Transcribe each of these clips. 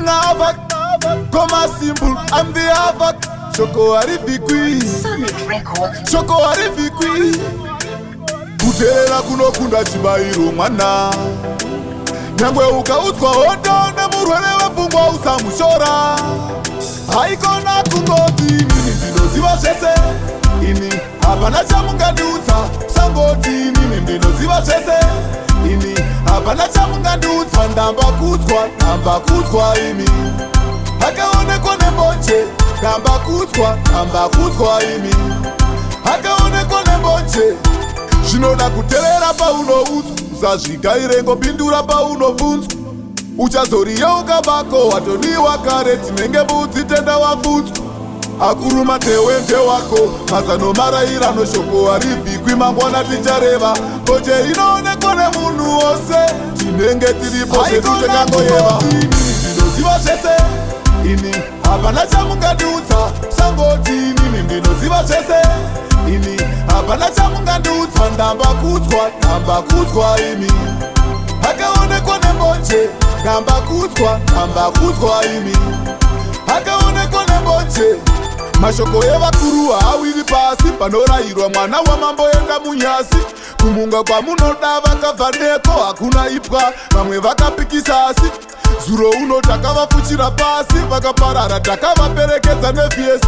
Zing Havak, Koma simple, I'm the Havak. Shoko haribikwi, Shoko haribikwi. Kuteera kunokunda chibairo mwana. Nyangwe ukaudzwa hondo nemurwere wepfungwa usamushora. Haikona kungoti inini ndinoziva zvese. Ini hapana chamungandiudza. Sangoti inini ndinoziva zvese. Ini hapana chamungandiudza. Ndambakuudzwa, ndambakuudzwa imi. Hakaonekwa nembonje. Ndambakuudzwa, ndambakuudzwa imi. Hakaonekwa nembonje. Zvinoda kuteerera paunoudzwa. Usazvigaire ngopindura paunobvunzwa. Uchazoriyeuka bako watoniwa kare. Tinenge mbudzi tenda wabvudzwa. Akuru matewe ndewako. Mazano marairano shoko haribvikwi. Mangwana tichareva. Mbonje inoonekwa nemunhu wose. Tinenge tiripo zvedu tekangoyeva. Ndinoziva zvese. Ini hapana chamungandiudza. Sangoti inini ndinoziva zvese. Ini hapana chamungandiudza. Ndambakuudzwa, ndambakuudzwa imi. Hakaonekwa nembonje. Ndambakuudzwa, ndambakuudzwa imi. Hakaonekwa nembonje. Mashoko evakuru haawiri pasi. Panorayirwa mwana wamambo enda munyasi. Kumunga kwamunoda vakabva neko. Hakuna ipwa, vamwe vakapikisa asi. Zuro uno takavafuchira pasi. Vakaparara takavaperekedza nefiesi.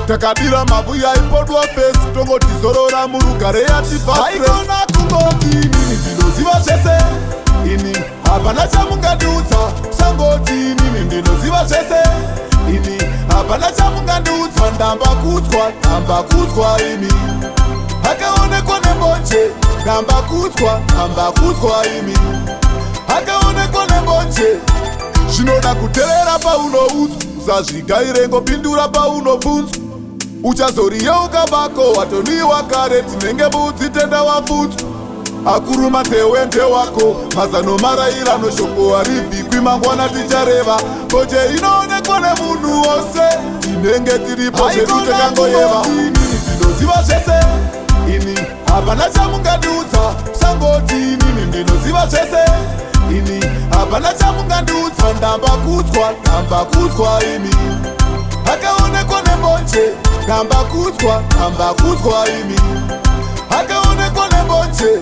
Takadira mavhu yaipodwa fesi. Tongotizorora murugare yatipa. Haikona kungoti inini ndinoziva zvese. Ini hapana chamungandiudza. Sangoti inini ndinoziva zvese. Ini hapana chamungandiudza. Ndambakuudzwa, ndambakuudzwa imi. Hakaonekwa nembonje. Ndambakuudzwa, ndambakuudzwa imi. Hakaonekwa nembonje. Zvinoda kuteerera paunoudzwa. Usazvigaire ngopindura paunobvunzwa. Uchazoriyeuka bako watoniwa kare. Tinenge mbudzi tenda wabvudzwa. Akuru matewe ndewako. Mazano marairano shoko haribvikwi. Mangwana tichareva. Mbonje inoonekwa nemunhu wose. Tinenge tiripo zvedu tekangoyeva. Ndinoziva zvese. Ini hapana chamungandiudza. Sangoti inini ndinoziva zvese. Ini hapana chamungandiudza. Ndambakuudzwa, ndambakuudzwa imi. Hakaonekwa nembonje. Ndambakuudzwa, ndambakuudzwa imi. Hakaonekwa nembonje.